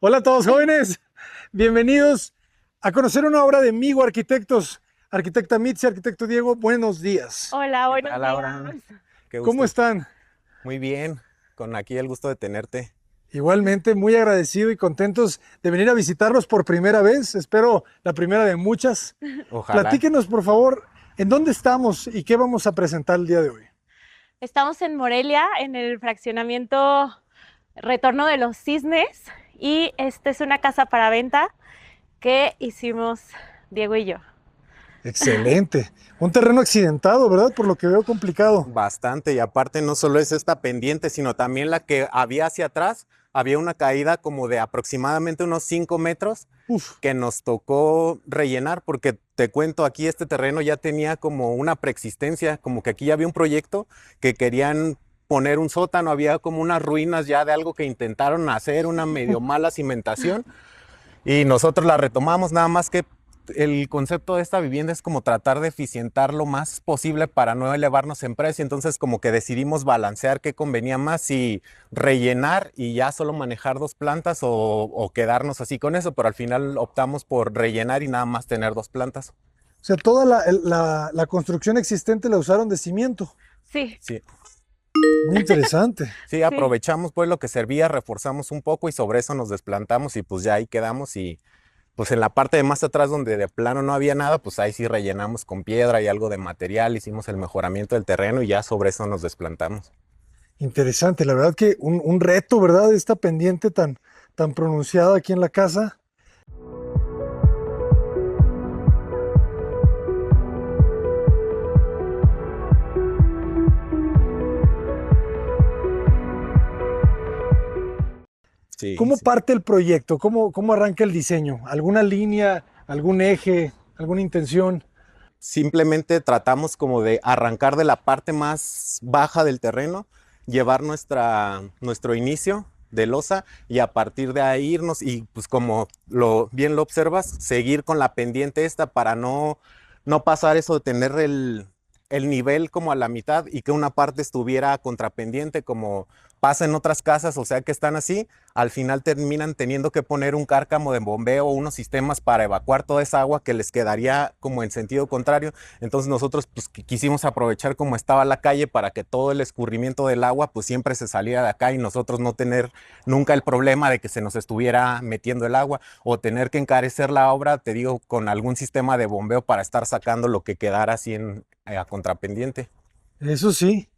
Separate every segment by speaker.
Speaker 1: Hola a todos jóvenes, bienvenidos a conocer una obra de Migo Arquitectos. Arquitecta Mitzi, arquitecto Diego, buenos días.
Speaker 2: Hola,
Speaker 3: ¿Qué
Speaker 2: buenos
Speaker 3: tal, Laura?
Speaker 2: días.
Speaker 3: Qué
Speaker 1: ¿Cómo
Speaker 3: gusto.
Speaker 1: están?
Speaker 3: Muy bien, con aquí el gusto de tenerte.
Speaker 1: Igualmente, muy agradecido y contentos de venir a visitarlos por primera vez. Espero la primera de muchas.
Speaker 3: Ojalá.
Speaker 1: Platíquenos, por favor, en dónde estamos y qué vamos a presentar el día de hoy.
Speaker 2: Estamos en Morelia, en el fraccionamiento Retorno de los Cisnes, y esta es una casa para venta que hicimos Diego y yo.
Speaker 1: Excelente. Un terreno accidentado, ¿verdad? Por lo que veo complicado.
Speaker 3: Bastante, y aparte no solo es esta pendiente, sino también la que había hacia atrás. Había una caída como de aproximadamente unos 5 metros
Speaker 1: Uf,
Speaker 3: que nos tocó rellenar porque te cuento, aquí este terreno ya tenía como una preexistencia, como que aquí ya había un proyecto que querían poner un sótano, había como unas ruinas ya de algo que intentaron hacer, una medio mala cimentación. Y nosotros la retomamos, nada más que el concepto de esta vivienda es como tratar de eficientar lo más posible para no elevarnos en precio. Entonces como que decidimos balancear qué convenía más, si rellenar y ya solo manejar dos plantas o quedarnos así con eso, pero al final optamos por rellenar y nada más tener dos plantas.
Speaker 1: o sea, toda la construcción existente la usaron de cimiento.
Speaker 2: Sí,
Speaker 3: Sí,
Speaker 1: Muy interesante.
Speaker 3: sí,
Speaker 2: sí.
Speaker 3: aprovechamos pues lo que servía, reforzamos un poco y sobre eso nos desplantamos y pues ya ahí quedamos. Y pues en la parte de más atrás donde de plano no había nada, pues ahí sí rellenamos con piedra y algo de material, hicimos el mejoramiento del terreno y ya sobre eso nos desplantamos.
Speaker 1: Interesante, la verdad que un reto, ¿verdad? Esta pendiente tan pronunciada aquí en la casa.
Speaker 3: Sí,
Speaker 1: ¿Cómo
Speaker 3: sí.
Speaker 1: parte el proyecto? ¿Cómo arranca el diseño? ¿Alguna línea, algún eje, alguna intención?
Speaker 3: Simplemente tratamos como de arrancar de la parte más baja del terreno, llevar nuestro inicio de losa y a partir de ahí irnos y pues como bien lo observas, seguir con la pendiente esta para no pasar eso de tener el nivel como a la mitad y que una parte estuviera contrapendiente como pasa en otras casas, o sea que están así, al final terminan teniendo que poner un cárcamo de bombeo o unos sistemas para evacuar toda esa agua que les quedaría como en sentido contrario. Entonces nosotros pues quisimos aprovechar como estaba la calle para que todo el escurrimiento del agua pues siempre se saliera de acá y nosotros no tener nunca el problema de que se nos estuviera metiendo el agua o tener que encarecer la obra, te digo, con algún sistema de bombeo para estar sacando lo que quedara así a contrapendiente.
Speaker 1: Eso sí,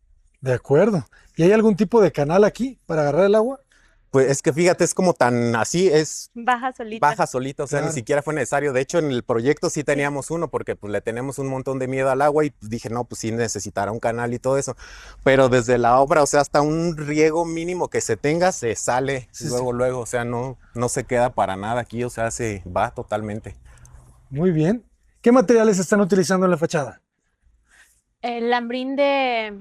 Speaker 1: de acuerdo. ¿Y hay algún tipo de canal aquí para agarrar el agua?
Speaker 3: Pues es que fíjate, es como tan así, es
Speaker 2: Baja solita.
Speaker 3: baja solita, o sea, ni
Speaker 1: Claro.
Speaker 3: siquiera fue necesario. De hecho, en el proyecto sí
Speaker 2: Sí.
Speaker 3: teníamos uno porque pues le tenemos un montón de miedo al agua y pues, dije, no, pues sí necesitará un canal y todo eso. Pero desde la obra, o sea, hasta un riego mínimo que se tenga, se sale
Speaker 1: Sí, sí.
Speaker 3: luego, o sea, no se queda para nada aquí, o sea, se va totalmente.
Speaker 1: Muy bien. ¿Qué materiales están utilizando en la fachada?
Speaker 2: El lambrín de...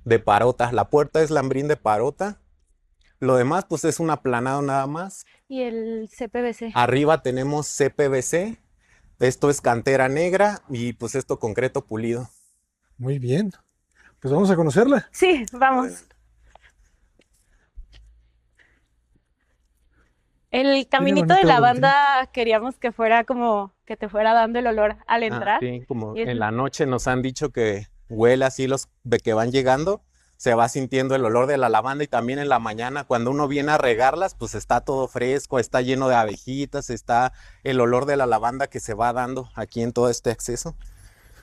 Speaker 3: De parota, la puerta es lambrín de parota, lo demás pues es un aplanado nada más.
Speaker 2: y el CPVC.
Speaker 3: Arriba tenemos CPVC, esto es cantera negra y pues esto concreto pulido.
Speaker 1: Muy bien. Pues vamos a conocerla.
Speaker 2: Sí, vamos.
Speaker 3: Adelante.
Speaker 2: El
Speaker 1: Tiene
Speaker 2: caminito de
Speaker 1: bonita volumetría.
Speaker 2: lavanda queríamos que fuera como que te fuera dando el olor al
Speaker 3: Ah,
Speaker 2: entrar.
Speaker 3: sí, como
Speaker 2: Y es...
Speaker 3: en la noche nos han dicho que huele así los de que van llegando, se va sintiendo el olor de la lavanda y también en la mañana cuando uno viene a regarlas, pues está todo fresco, está lleno de abejitas, está el olor de la lavanda que se va dando aquí en todo este acceso.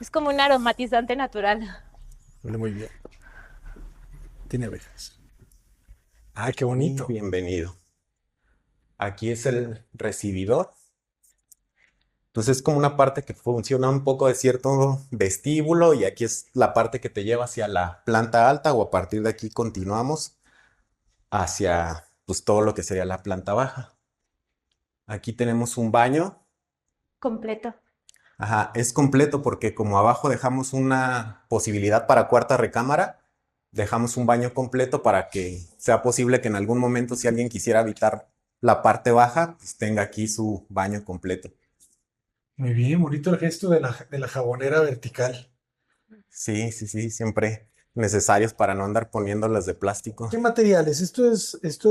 Speaker 2: es como un aromatizante natural.
Speaker 1: Huele muy bien. Tiene abejas. Ah, qué
Speaker 3: Y
Speaker 1: bonito.
Speaker 3: bienvenido. Aquí es el recibidor. Entonces es como una parte que funciona un poco de cierto vestíbulo y aquí es la parte que te lleva hacia la planta alta o a partir de aquí continuamos hacia pues todo lo que sería la planta baja. Aquí tenemos un baño.
Speaker 2: Completo.
Speaker 3: Ajá, es completo porque como abajo dejamos una posibilidad para cuarta recámara, dejamos un baño completo para que sea posible que en algún momento si alguien quisiera habitar la parte baja, pues tenga aquí su baño completo.
Speaker 1: Muy bien, bonito el gesto de la jabonera vertical.
Speaker 3: Sí, sí, sí, siempre necesarios para no andar poniéndolas de plástico.
Speaker 1: ¿Qué materiales? Esto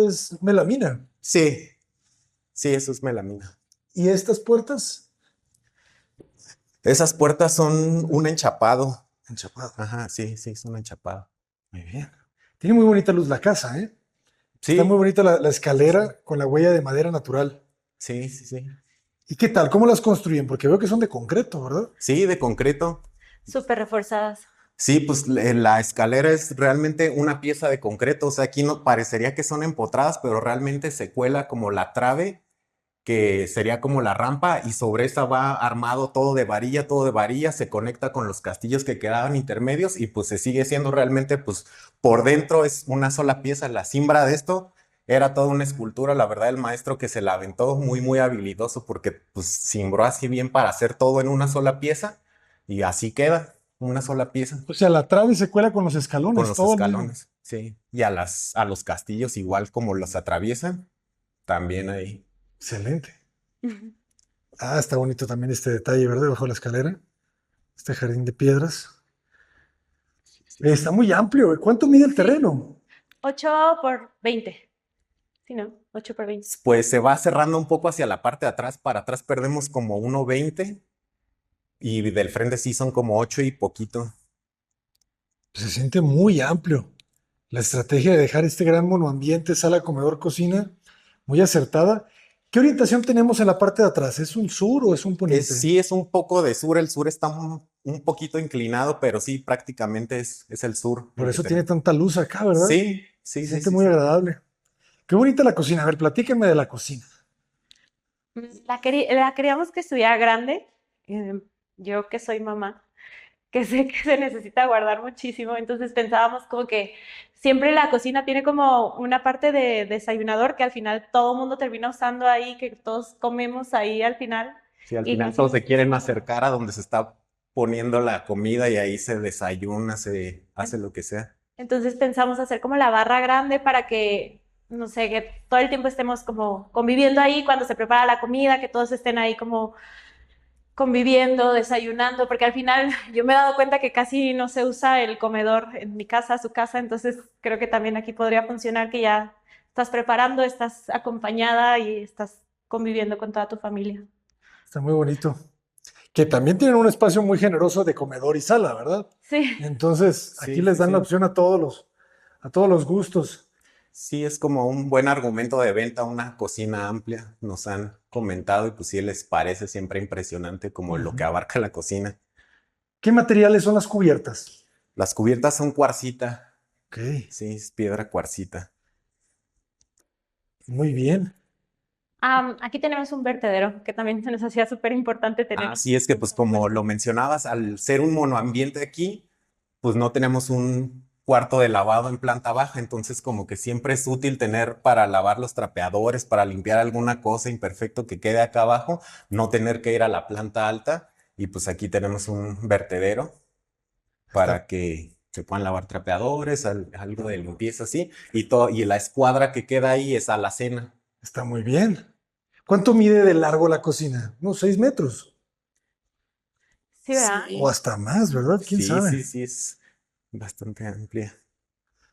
Speaker 1: es melamina.
Speaker 3: Sí, Sí, eso es melamina.
Speaker 1: ¿Y estas puertas?
Speaker 3: Esas puertas son un enchapado.
Speaker 1: Enchapado.
Speaker 3: Ajá, sí, sí, es un enchapado.
Speaker 1: Muy bien. Tiene muy bonita luz la casa, ¿eh? Está muy
Speaker 3: Sí,
Speaker 1: bonita la escalera con la huella de madera natural.
Speaker 3: sí, sí, sí.
Speaker 1: ¿Y qué tal? ¿Cómo las construyen? Porque veo que son de concreto, ¿verdad?
Speaker 3: Sí, de concreto.
Speaker 2: Súper reforzadas.
Speaker 3: Sí, pues la escalera es realmente una pieza de concreto. O sea, aquí no parecería que son empotradas, pero realmente se cuela como la trave, que sería como la rampa, y sobre esa va armado todo de varilla, se conecta con los castillos que quedaban intermedios, y pues se sigue siendo realmente, pues por dentro es una sola pieza. La cimbra de esto era toda una escultura. La verdad, el maestro que se la aventó, muy, muy habilidoso, porque pues cimbró así bien para hacer todo en una sola pieza, y así queda, una sola pieza.
Speaker 1: O sea, la trave se cuela con los
Speaker 3: Con
Speaker 1: escalones,
Speaker 3: los
Speaker 1: todo el mismo.
Speaker 3: escalones, sí. Y a los castillos, igual como los atraviesan, también ahí.
Speaker 1: Excelente. Ah, está bonito también este detalle, ¿verdad? Bajo la escalera. Este jardín de piedras.
Speaker 3: Sí, sí.
Speaker 1: Está muy amplio. ¿Cuánto mide el
Speaker 2: Sí.
Speaker 1: terreno?
Speaker 2: 8 por 20. Sí, ¿no? 8 por 20.
Speaker 3: Pues se va cerrando un poco hacia la parte de atrás. Para atrás perdemos como 1.20 y del frente sí son como 8 y poquito.
Speaker 1: Se siente muy amplio. La estrategia de dejar este gran monoambiente, sala, comedor, cocina, muy acertada. ¿Qué orientación tenemos en la parte de atrás? ¿Es un sur o es un poniente?
Speaker 3: Sí, es un poco de sur. El sur está un poquito inclinado, pero sí, prácticamente es el sur
Speaker 1: Por
Speaker 3: el que
Speaker 1: eso tiene
Speaker 3: tenemos.
Speaker 1: tanta luz acá, ¿verdad?
Speaker 3: Sí,
Speaker 1: Se
Speaker 3: sí, sí,
Speaker 1: siente
Speaker 3: sí,
Speaker 1: muy
Speaker 3: sí.
Speaker 1: agradable. Qué bonita la cocina. A ver, platíquenme de la cocina.
Speaker 2: La queríamos que estuviera grande. eh, yo que soy mamá, que sé que se necesita guardar muchísimo, entonces pensábamos como que siempre la cocina tiene como una parte de desayunador que al final todo el mundo termina usando ahí, que todos comemos ahí al final.
Speaker 3: Sí, al
Speaker 2: Y
Speaker 3: final todos
Speaker 2: quisimos
Speaker 3: se
Speaker 2: que
Speaker 3: quieren
Speaker 2: sea-
Speaker 3: acercar a donde se está poniendo la comida y ahí se desayuna, se hace lo que sea.
Speaker 2: Entonces pensamos hacer como la barra grande para que, no sé, que todo el tiempo estemos como conviviendo ahí cuando se prepara la comida, que todos estén ahí como conviviendo, desayunando, porque al final yo me he dado cuenta que casi no se usa el comedor en mi casa, su casa, entonces creo que también aquí podría funcionar que ya estás preparando, estás acompañada y estás conviviendo con toda tu familia.
Speaker 1: Está muy bonito. Que también tienen un espacio muy generoso de comedor y sala, ¿verdad?
Speaker 2: Sí,
Speaker 1: Entonces, aquí
Speaker 3: Sí,
Speaker 1: les
Speaker 3: sí,
Speaker 1: dan la
Speaker 3: sí.
Speaker 1: opción a todos los gustos.
Speaker 3: Sí, es como un buen argumento de venta, una cocina amplia. Nos han comentado y pues sí les parece siempre impresionante como lo que
Speaker 1: Ujú.
Speaker 3: abarca la cocina.
Speaker 1: ¿Qué materiales son las cubiertas?
Speaker 3: Las cubiertas son cuarcita,
Speaker 1: Ok,
Speaker 3: sí, es piedra cuarcita.
Speaker 1: muy bien.
Speaker 2: Aquí tenemos un vertedero que también se nos hacía súper importante tener.
Speaker 3: Así es que pues como lo mencionabas, al ser un monoambiente aquí, pues no tenemos un cuarto de lavado en planta baja, entonces como que siempre es útil tener para lavar los trapeadores, para limpiar alguna cosa imperfecto que quede acá abajo, no tener que ir a la planta alta, y pues aquí tenemos un vertedero
Speaker 1: Está,
Speaker 3: para que se puedan lavar trapeadores, algo de limpieza así, y todo, y la escuadra que queda ahí es alacena.
Speaker 1: está muy bien. ¿Cuánto mide de largo la cocina? Unos 6 metros
Speaker 2: Sí, ¿verdad?
Speaker 1: o hasta más, ¿verdad? ¿Quién
Speaker 3: Sí,
Speaker 1: sabe?
Speaker 3: sí, sí, es bastante amplia.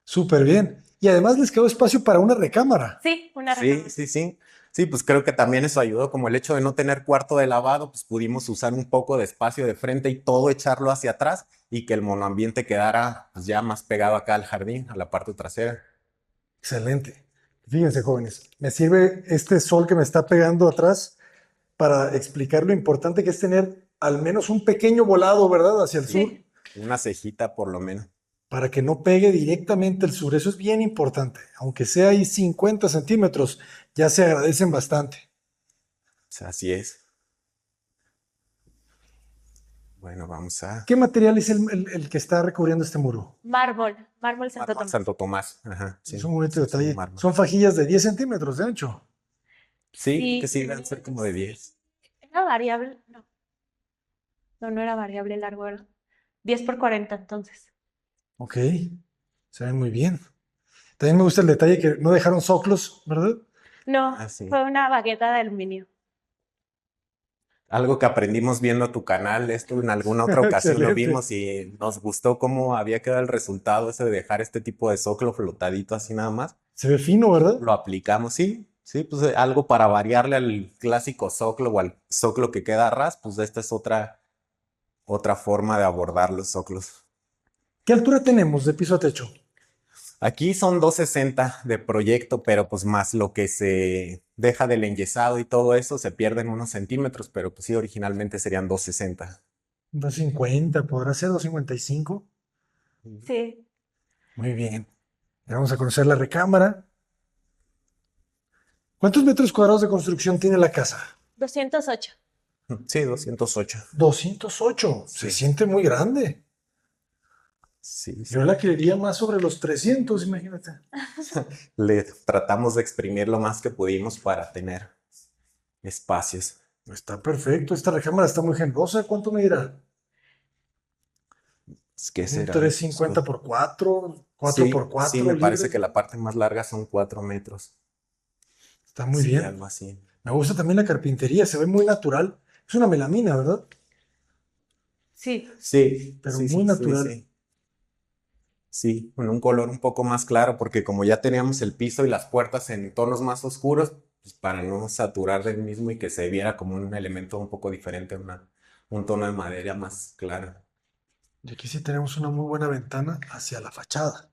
Speaker 1: Súper bien. Y además les quedó espacio para una recámara.
Speaker 2: Sí, una
Speaker 3: Sí,
Speaker 2: recámara.
Speaker 3: sí, sí. Sí, pues creo que también eso ayudó, como el hecho de no tener cuarto de lavado, pues pudimos usar un poco de espacio de frente y todo echarlo hacia atrás y que el monoambiente quedara pues ya más pegado acá al jardín, a la parte trasera.
Speaker 1: Excelente. Fíjense, jóvenes, me sirve este sol que me está pegando atrás para explicar lo importante que es tener al menos un pequeño volado, ¿verdad? Hacia el sur,
Speaker 2: Sí.
Speaker 3: Una cejita por lo menos.
Speaker 1: para que no pegue directamente el sur. Eso es bien importante. Aunque sea ahí 50 centímetros, ya se agradecen bastante.
Speaker 3: O sea, así es. Bueno, vamos a
Speaker 1: ¿Qué material es el que está recubriendo este muro?
Speaker 2: Mármol Santo
Speaker 3: Mármol
Speaker 2: Tomás.
Speaker 3: Santo Tomás. Ajá,
Speaker 1: Es
Speaker 3: sí,
Speaker 1: un bonito
Speaker 3: sí, es un
Speaker 1: detalle.
Speaker 3: mármol.
Speaker 1: Son fajillas de 10 centímetros de ancho.
Speaker 3: Sí, que
Speaker 2: Sí,
Speaker 3: sí, deben ser como de 10.
Speaker 2: era variable, no, no era variable el largo, era 10 por 40 entonces.
Speaker 1: Ok, se ven muy bien. También me gusta el detalle que no dejaron soclos, ¿verdad?
Speaker 2: No,
Speaker 3: Ah, sí.
Speaker 2: fue una baqueta de aluminio.
Speaker 3: Algo que aprendimos viendo tu canal, esto en alguna otra ocasión lo
Speaker 1: Excelente.
Speaker 3: vimos y nos gustó cómo había quedado el resultado ese de dejar este tipo de zoclo flotadito así nada más.
Speaker 1: Se ve fino, ¿verdad?
Speaker 3: Lo aplicamos, sí, Sí, pues algo para variarle al clásico zoclo o al zoclo que queda a ras, pues esta es otra forma de abordar los zoclos.
Speaker 1: ¿Qué altura tenemos de piso a techo?
Speaker 3: Aquí son 260 de proyecto, pero pues más lo que se deja del enyesado y todo eso, se pierden unos centímetros, pero pues sí, originalmente serían 260.
Speaker 1: 250, ¿podrá ser 255?
Speaker 2: Sí.
Speaker 1: Muy bien. Ya vamos a conocer la recámara. ¿Cuántos metros cuadrados de construcción tiene la casa?
Speaker 2: 208.
Speaker 3: Sí, 208.
Speaker 1: 208. Se
Speaker 3: Sí,
Speaker 1: siente muy grande.
Speaker 3: sí,
Speaker 1: Yo
Speaker 3: sí.
Speaker 1: la quería más sobre los 300, imagínate.
Speaker 3: Le tratamos de exprimir lo más que pudimos para tener espacios.
Speaker 1: Está perfecto. Esta recámara está muy generosa. ¿Cuánto me dirá?
Speaker 3: ¿Qué
Speaker 1: Un
Speaker 3: será?
Speaker 1: 350 por 4, 4 por
Speaker 3: Sí, sí,
Speaker 1: 4
Speaker 3: me parece
Speaker 1: libres.
Speaker 3: que la parte más larga son 4 metros.
Speaker 1: Está muy
Speaker 3: Sí,
Speaker 1: bien.
Speaker 3: algo así.
Speaker 1: Me gusta también la carpintería. Se ve muy natural. Es una melamina, ¿verdad?
Speaker 2: Sí.
Speaker 3: Sí,
Speaker 1: Pero
Speaker 3: sí,
Speaker 1: muy
Speaker 3: sí, sí,
Speaker 1: natural.
Speaker 3: sí. Sí, con un color un poco más claro, porque como ya teníamos el piso y las puertas en tonos más oscuros, pues para no saturar del mismo y que se viera como un elemento un poco diferente, un tono de madera más claro.
Speaker 1: Y aquí sí tenemos una muy buena ventana hacia la fachada.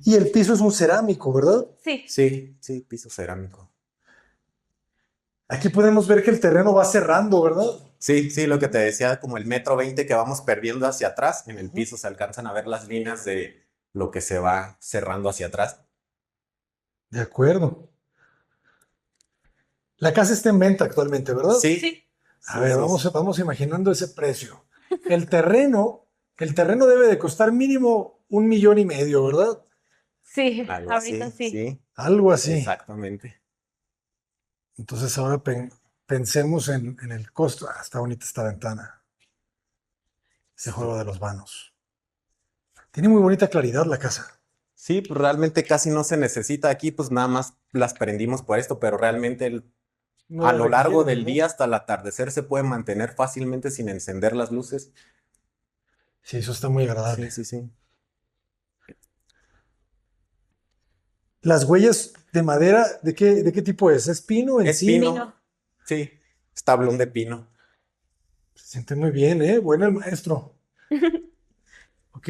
Speaker 1: Y el piso es un cerámico, ¿verdad?
Speaker 2: Sí.
Speaker 3: Sí, sí, piso cerámico.
Speaker 1: Aquí podemos ver que el terreno va cerrando, ¿verdad?
Speaker 3: Sí, sí, lo que te decía, como el 1,20 m que vamos perdiendo hacia atrás, en el
Speaker 1: Ujú.
Speaker 3: piso se alcanzan a ver las líneas de lo que se va cerrando hacia atrás.
Speaker 1: De acuerdo. La casa está en venta actualmente, ¿verdad?
Speaker 3: Sí,
Speaker 2: Sí.
Speaker 1: A
Speaker 3: sí,
Speaker 1: ver,
Speaker 3: sí, sí.
Speaker 1: vamos imaginando ese precio. El terreno, el terreno debe de costar mínimo 1,5 millones, ¿verdad?
Speaker 2: Sí.
Speaker 3: Algo
Speaker 2: Ahorita
Speaker 3: así,
Speaker 2: sí.
Speaker 3: sí,
Speaker 1: Algo así.
Speaker 3: exactamente.
Speaker 1: Entonces ahora pensemos en el costo. Ah, está bonita esta ventana. Ese
Speaker 3: Sí.
Speaker 1: juego de los vanos. Tiene muy bonita claridad la casa.
Speaker 3: Sí, pues realmente casi no se necesita aquí, pues nada más las prendimos por esto, pero realmente
Speaker 1: No
Speaker 3: a
Speaker 1: lo
Speaker 3: lo largo
Speaker 1: requiere,
Speaker 3: del
Speaker 1: ¿verdad?
Speaker 3: día hasta el atardecer se puede mantener fácilmente sin encender las luces.
Speaker 1: Sí, eso está muy
Speaker 3: Sí,
Speaker 1: agradable.
Speaker 3: sí, sí.
Speaker 1: Las huellas de madera, ¿de qué tipo es? ¿Es pino,
Speaker 3: Es
Speaker 1: encino?
Speaker 2: Pino.
Speaker 3: pino, sí, es tablón de pino.
Speaker 1: Se siente muy bien, ¿eh? Bueno el maestro. Ok.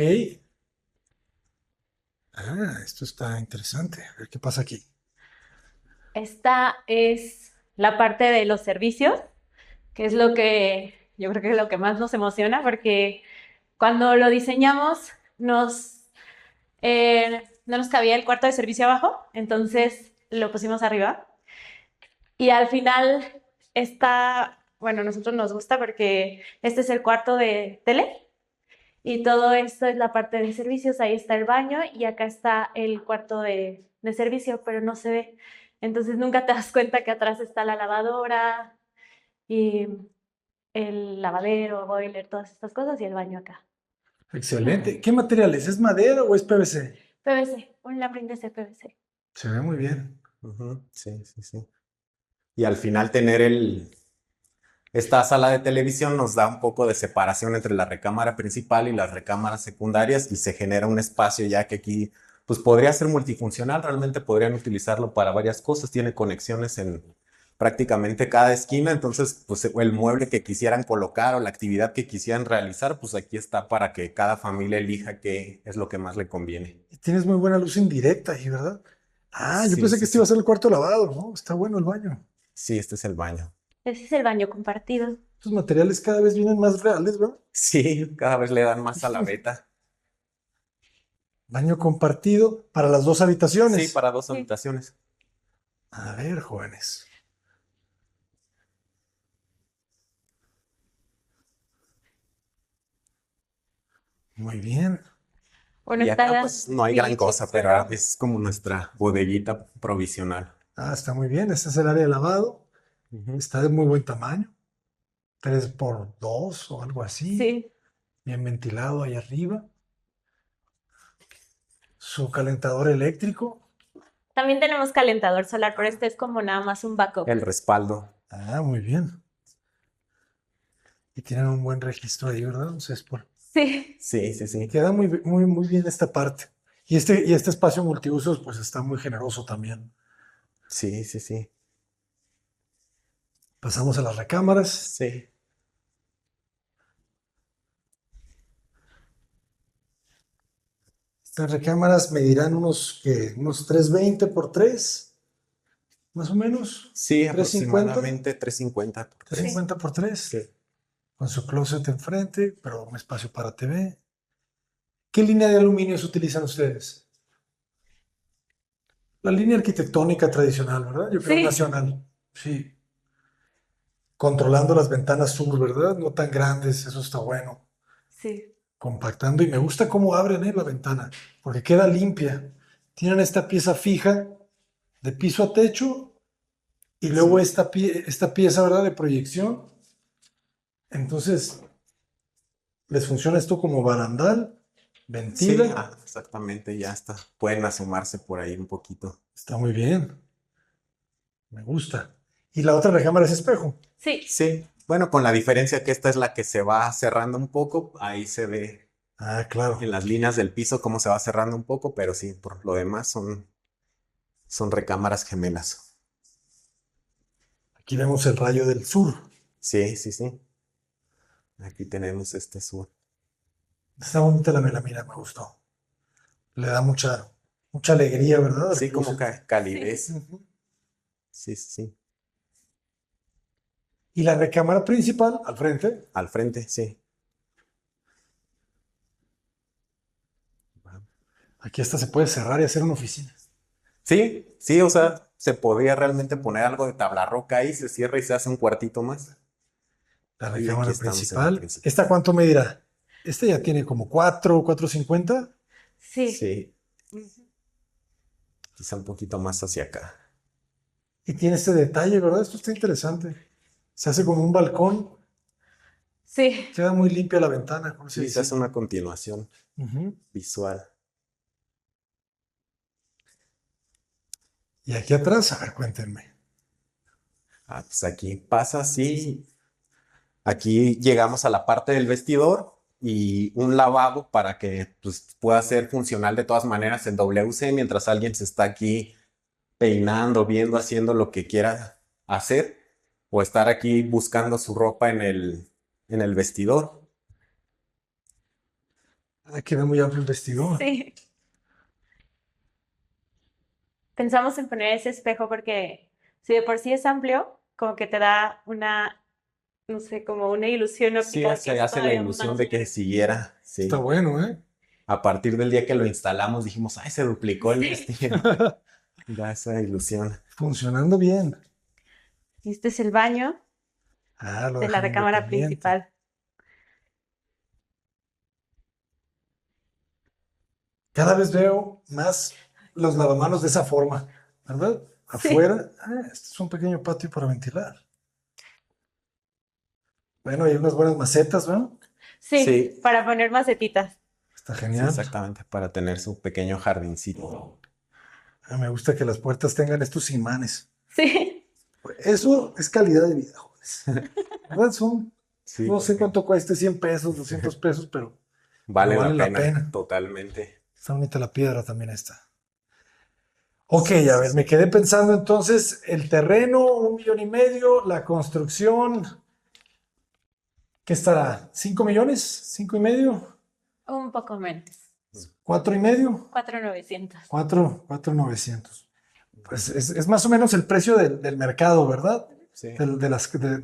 Speaker 1: Ah, esto está interesante. A ver qué pasa aquí.
Speaker 2: Esta es la parte de los servicios, que es lo que yo creo que es lo que más nos emociona, porque cuando lo diseñamos no nos cabía el cuarto de servicio abajo, entonces lo pusimos arriba. Y al final bueno, a nosotros nos gusta porque este es el cuarto de tele y todo esto es la parte de servicios, ahí está el baño y acá está el cuarto de servicio, pero no se ve. Entonces nunca te das cuenta que atrás está la lavadora y el lavadero, boiler, todas estas cosas y el baño acá.
Speaker 1: Excelente. ¿Qué materiales? ¿Es madera o es PVC?
Speaker 2: PVC, un lambrines de PVC.
Speaker 1: Se ve muy bien.
Speaker 3: Ujú, sí, sí, sí. Y al final tener esta sala de televisión nos da un poco de separación entre la recámara principal y las recámaras secundarias y se genera un espacio ya que aquí pues podría ser multifuncional, realmente podrían utilizarlo para varias cosas, tiene conexiones en prácticamente cada esquina, entonces pues el mueble que quisieran colocar o la actividad que quisieran realizar, pues aquí está para que cada familia elija qué es lo que más le conviene.
Speaker 1: Y tienes muy buena luz indirecta ahí, ¿verdad? Ah, yo
Speaker 3: Sí,
Speaker 1: pensé que
Speaker 3: sí,
Speaker 1: este iba a
Speaker 3: sí.
Speaker 1: ser el cuarto lavado, ¿no? Está bueno el baño.
Speaker 3: Sí, este es el baño.
Speaker 2: Ese es el baño compartido.
Speaker 1: Estos materiales cada vez vienen más reales, ¿verdad?
Speaker 3: Sí, cada vez le dan más a la beta.
Speaker 1: Baño compartido para las dos
Speaker 3: Sí,
Speaker 1: habitaciones.
Speaker 3: para 2
Speaker 2: Sí.
Speaker 3: habitaciones.
Speaker 1: A ver, jóvenes. Muy bien.
Speaker 2: Bueno,
Speaker 3: Y
Speaker 2: está
Speaker 3: acá
Speaker 2: la
Speaker 3: pues no hay gran cosa,
Speaker 2: tiliches.
Speaker 3: pero es como nuestra bodeguita provisional.
Speaker 1: Ah, está muy bien. Este es el área de lavado.
Speaker 3: Ujú.
Speaker 1: Está de muy buen tamaño. 3 por 2 o algo así.
Speaker 2: Sí.
Speaker 1: Bien ventilado ahí arriba. Su calentador eléctrico.
Speaker 2: También tenemos calentador solar, pero este es como nada más un backup.
Speaker 3: El respaldo.
Speaker 1: Ah, muy bien. Y tienen un buen registro ahí, ¿verdad? Un césped.
Speaker 2: Sí.
Speaker 3: Sí, sí, sí.
Speaker 1: Queda muy bien esta parte. Y este espacio multiusos, pues está muy generoso también.
Speaker 3: Sí, sí, sí.
Speaker 1: Pasamos a las recámaras.
Speaker 3: Sí.
Speaker 1: Estas recámaras medirán unos 320 por 3, más o menos.
Speaker 3: Sí,
Speaker 1: 350,
Speaker 3: aproximadamente 350 por 3.
Speaker 1: 350 por 3,
Speaker 3: Sí.
Speaker 1: con su closet enfrente, pero un espacio para TV. ¿Qué línea de aluminios utilizan ustedes? La línea arquitectónica tradicional, ¿verdad? Yo creo
Speaker 2: Sí,
Speaker 1: nacional. Sí. Controlando las ventanas sur, ¿verdad? No tan grandes, eso está bueno.
Speaker 2: sí,
Speaker 1: Compactando y me gusta cómo abren la ventana, porque queda limpia. Tienen esta pieza fija de piso a techo y luego
Speaker 3: Sí.
Speaker 1: esta pieza, ¿verdad? De proyección. Entonces, les funciona esto como barandal,
Speaker 3: Sí,
Speaker 1: ventila.
Speaker 3: exactamente, ya está. Pueden asomarse por ahí un poquito.
Speaker 1: Está muy bien, me gusta. Y la otra recámara es espejo.
Speaker 2: sí,
Speaker 3: Sí, bueno, con la diferencia que esta es la que se va cerrando un poco, ahí se ve
Speaker 1: Ah, claro.
Speaker 3: en las líneas del piso cómo se va cerrando un poco, pero sí, por lo demás son recámaras gemelas.
Speaker 1: Aquí vemos el rayo del sur.
Speaker 3: Sí, sí, sí. Aquí tenemos este sur.
Speaker 1: Está bonita la melamina, me gustó. Le da mucha alegría, ¿verdad? Al
Speaker 3: Sí, como
Speaker 1: closet.
Speaker 2: sí.
Speaker 3: calidez.
Speaker 1: Ujú.
Speaker 3: Sí, sí, sí.
Speaker 1: Y la recámara principal, al frente,
Speaker 3: Al frente, sí.
Speaker 1: aquí hasta se puede cerrar y hacer una oficina.
Speaker 3: Sí, sí, o sea, se podría realmente poner algo de tabla roca ahí, se cierra y se hace un cuartito más.
Speaker 1: La
Speaker 3: Y aquí
Speaker 1: recámara
Speaker 3: estamos en la
Speaker 1: principal.
Speaker 3: principal.
Speaker 1: ¿Esta cuánto medirá? Este ya tiene como 4,50.
Speaker 2: Sí.
Speaker 3: Sí,
Speaker 2: Ujú.
Speaker 3: quizá un poquito más hacia acá.
Speaker 1: Y tiene este detalle, ¿verdad? Esto está interesante. Se hace como un balcón.
Speaker 2: Sí,
Speaker 1: Queda muy limpia la ventana con ese
Speaker 3: Sí, se hace
Speaker 1: diseño.
Speaker 3: una continuación
Speaker 1: Ujú.
Speaker 3: visual.
Speaker 1: Y aquí atrás, a ver, cuéntenme.
Speaker 3: Ah, pues aquí pasa así. Aquí llegamos a la parte del vestidor y un lavabo para que pues, pueda ser funcional de todas maneras en WC mientras alguien se está aquí peinando, viendo, haciendo lo que quiera hacer o estar aquí buscando su ropa en el vestidor.
Speaker 1: Ah, queda muy amplio el vestidor.
Speaker 2: sí. Pensamos en poner ese espejo porque si de por sí es amplio, como que te da una, no sé, como una ilusión
Speaker 3: Sí,
Speaker 2: óptica de que
Speaker 3: se
Speaker 2: es
Speaker 3: hace la
Speaker 2: todavía
Speaker 3: ilusión
Speaker 2: más
Speaker 3: de que
Speaker 2: grande.
Speaker 3: siguiera,
Speaker 1: Está
Speaker 3: sí.
Speaker 1: bueno, ¿eh?
Speaker 3: A partir del día que lo instalamos dijimos, ay, se duplicó el
Speaker 2: Sí.
Speaker 3: vestido. Da esa ilusión.
Speaker 1: Funcionando bien.
Speaker 2: Y este es el baño
Speaker 1: Ah, lo
Speaker 2: de la
Speaker 1: dejan
Speaker 2: recámara
Speaker 1: independiente.
Speaker 2: principal.
Speaker 1: Cada vez veo más los lavamanos de esa forma, ¿verdad?
Speaker 2: Sí,
Speaker 1: Afuera, este es un pequeño patio para ventilar. Bueno, hay unas buenas macetas, ¿no?
Speaker 2: sí,
Speaker 3: Sí,
Speaker 2: para poner macetitas.
Speaker 1: Está
Speaker 3: sí,
Speaker 1: genial.
Speaker 3: exactamente, para tener su pequeño jardincito.
Speaker 1: Ah, me gusta que las puertas tengan estos imanes.
Speaker 2: Sí,
Speaker 1: Eso es calidad de vida, jóvenes. ¿Verdad?
Speaker 3: Sí,
Speaker 1: No sé
Speaker 3: porque
Speaker 1: cuánto cueste, 100 pesos, 200 pesos, pero
Speaker 3: vale
Speaker 1: vale
Speaker 3: la
Speaker 1: la
Speaker 3: pena,
Speaker 1: pena.
Speaker 3: totalmente.
Speaker 1: Está bonita la piedra también esta. Ok,
Speaker 3: Sí,
Speaker 1: a
Speaker 3: sí,
Speaker 1: ver, me
Speaker 3: sí.
Speaker 1: quedé pensando entonces, el terreno, 1,5 millones, la construcción, ¿qué estará? ¿5 millones? ¿5,5?
Speaker 2: un poco menos.
Speaker 1: ¿4,5?
Speaker 2: 4,900.
Speaker 1: 4,900. Pues es más o menos el precio del mercado, ¿verdad?
Speaker 3: Sí,
Speaker 1: De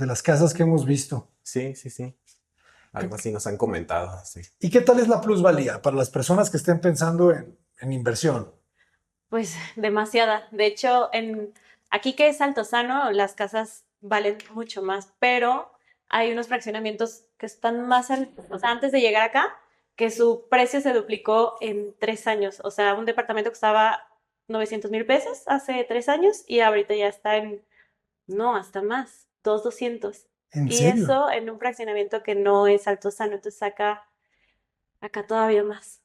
Speaker 1: las casas que hemos visto.
Speaker 3: sí, sí, sí. Algo así nos han comentado, sí.
Speaker 1: ¿Y qué tal es la plusvalía para las personas que estén pensando en inversión?
Speaker 2: Pues demasiada. De hecho, aquí que es Altozano, las casas valen mucho más, pero hay unos fraccionamientos que están o sea, antes de llegar acá, que su precio se duplicó en 3 años. O sea, un departamento costaba 900,000 pesos hace 3 años y ahorita ya está no, hasta más, 2,200.
Speaker 1: ¿En
Speaker 2: Y
Speaker 1: serio?
Speaker 2: eso en un fraccionamiento que no es Altozano, entonces acá todavía más.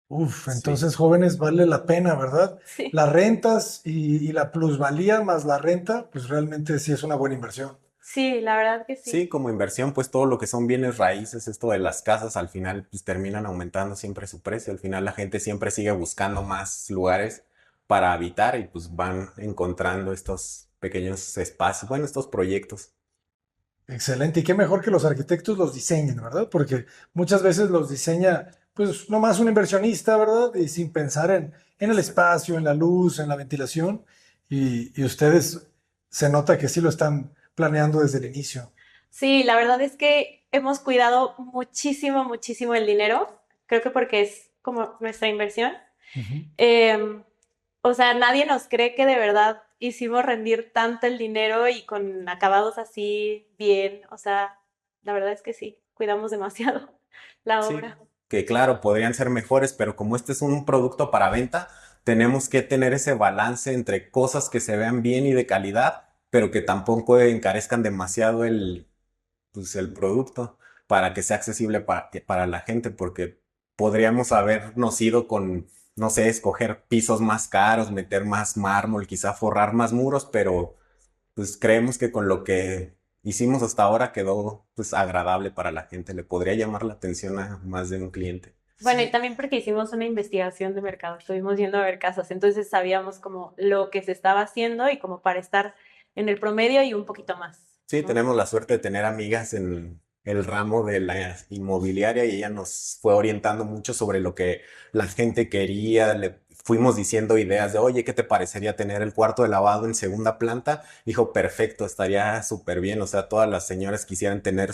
Speaker 1: Uf,
Speaker 3: Sí,
Speaker 1: entonces jóvenes vale la pena, ¿verdad?
Speaker 2: Sí.
Speaker 1: Las rentas y la plusvalía más la renta, pues realmente sí es una buena inversión.
Speaker 2: Sí, la verdad que sí.
Speaker 3: sí, como inversión, pues todo lo que son bienes raíces, esto de las casas, al final pues terminan aumentando siempre su precio. Al final la gente siempre sigue buscando más lugares para habitar y pues van encontrando estos pequeños espacios, bueno, estos proyectos.
Speaker 1: Excelente. Y qué mejor que los arquitectos los diseñen, ¿verdad? Porque muchas veces los diseña, pues, nomás un inversionista, ¿verdad? Y sin pensar en el espacio, en la luz, en la ventilación. Y ustedes se nota que sí lo están planeando desde el inicio.
Speaker 2: Sí, la verdad es que hemos cuidado muchísimo, muchísimo el dinero. Creo que porque es como nuestra inversión.
Speaker 1: Ujú.
Speaker 2: Em, o sea, nadie nos cree que de verdad hicimos rendir tanto el dinero y con acabados así bien. O sea, la verdad es que sí, cuidamos demasiado la
Speaker 3: Sí,
Speaker 2: obra.
Speaker 3: que claro, podrían ser mejores, pero como este es un producto para venta, tenemos que tener ese balance entre cosas que se vean bien y de calidad, pero que tampoco encarezcan demasiado pues, el producto para que sea accesible para la gente, porque podríamos habernos ido con, no sé, escoger pisos más caros, meter más mármol, quizá forrar más muros, pero pues creemos que con lo que hicimos hasta ahora quedó pues agradable para la gente, le podría llamar la atención a más de un cliente.
Speaker 2: Bueno, y
Speaker 1: Sí.
Speaker 2: también porque hicimos una investigación de mercado, estuvimos yendo a ver casas, entonces sabíamos como lo que se estaba haciendo y como para estar en el promedio y un poquito más,
Speaker 3: Sí,
Speaker 2: ¿no?
Speaker 3: tenemos la suerte de tener amigas en el ramo de la inmobiliaria y ella nos fue orientando mucho sobre lo que la gente quería. Le fuimos diciendo ideas de, oye, ¿qué te parecería tener el cuarto de lavado en segunda planta? Dijo, perfecto, estaría súper bien. O sea, todas las señoras quisieran tener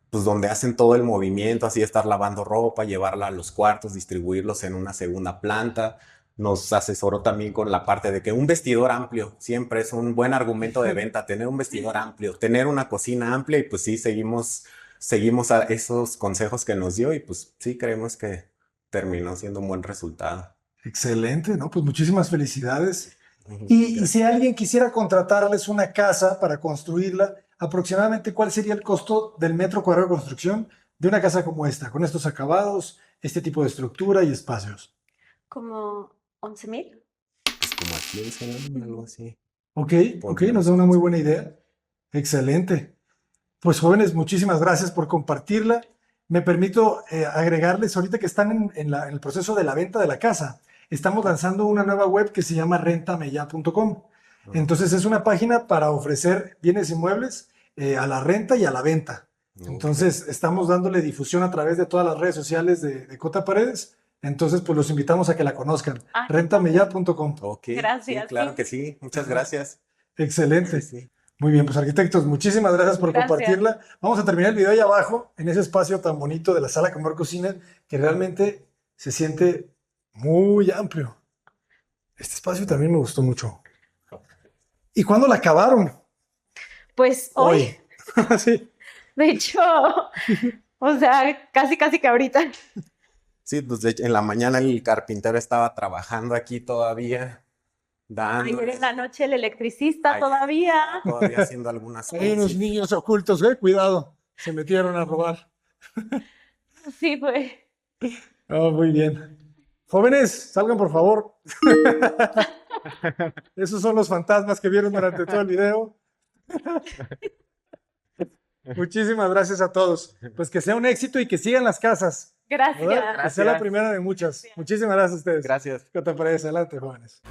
Speaker 3: pues donde hacen todo el movimiento, así estar lavando ropa, llevarla a los cuartos, distribuirlos en una segunda planta. Nos asesoró también con la parte de que un vestidor amplio siempre es un buen argumento de venta, tener un vestidor amplio, tener una cocina amplia y pues sí, seguimos a esos consejos que nos dio y pues sí, creemos que terminó siendo un buen resultado.
Speaker 1: Excelente, ¿no? Pues muchísimas felicidades.
Speaker 3: Ujú,
Speaker 1: Y
Speaker 3: gracias.
Speaker 1: si alguien quisiera contratarles una casa para construirla, aproximadamente ¿cuál sería el costo del metro cuadrado de construcción de una casa como esta, con estos acabados, este tipo de estructura y espacios?
Speaker 2: Como 11,000.
Speaker 3: Pues como a 15, ¿no? Algo así.
Speaker 1: Ok, ok, nos
Speaker 3: Podríamos
Speaker 1: da una muy
Speaker 3: pensar.
Speaker 1: buena idea. Excelente. Pues jóvenes, muchísimas gracias por compartirla. Me permito agregarles ahorita que están en el proceso de la venta de la casa. Estamos lanzando una nueva web que se llama rentameya.com. Entonces es una página para ofrecer bienes inmuebles a la renta y a la venta.
Speaker 3: Ok,
Speaker 1: Entonces estamos dándole difusión a través de todas las redes sociales de Cota Paredes. Entonces pues los invitamos a que la conozcan.
Speaker 2: Ah, qué padre.
Speaker 1: Rentameya.com.
Speaker 3: ok, sí,
Speaker 2: Gracias,
Speaker 3: claro
Speaker 2: sí.
Speaker 3: que sí. Muchas gracias. Sí,
Speaker 1: Excelente.
Speaker 3: sí.
Speaker 1: Muy bien, pues arquitectos, muchísimas gracias por
Speaker 2: Gracias.
Speaker 1: compartirla. Vamos a terminar el video ahí abajo, en ese espacio tan bonito de la sala comedor cocina, que realmente se siente muy amplio. Este espacio también me gustó mucho. ¿Y cuándo la acabaron?
Speaker 2: Pues hoy,
Speaker 1: Hoy. Sí.
Speaker 2: de hecho, o sea, casi, casi que ahorita.
Speaker 3: Sí, pues de hecho, en la mañana el carpintero estaba trabajando aquí todavía,
Speaker 2: Ayer
Speaker 3: dándole,
Speaker 2: en la noche el electricista
Speaker 3: ay,
Speaker 2: todavía.
Speaker 3: todavía haciendo algunas
Speaker 1: Hay unos
Speaker 3: cosas.
Speaker 1: niños ocultos, cuidado. Se metieron a robar.
Speaker 2: Sí, fue.
Speaker 1: Oh, muy bien. Jóvenes, salgan por favor. Esos son los fantasmas que vieron durante todo el video. Muchísimas gracias a todos. Pues que sea un éxito y que sigan las casas, ¿verdad?
Speaker 2: Gracias.
Speaker 1: Que sea la
Speaker 3: Gracias.
Speaker 1: primera de muchas. Muchísimas gracias a ustedes.
Speaker 3: Gracias.
Speaker 1: Cota Paredes, adelante, jóvenes.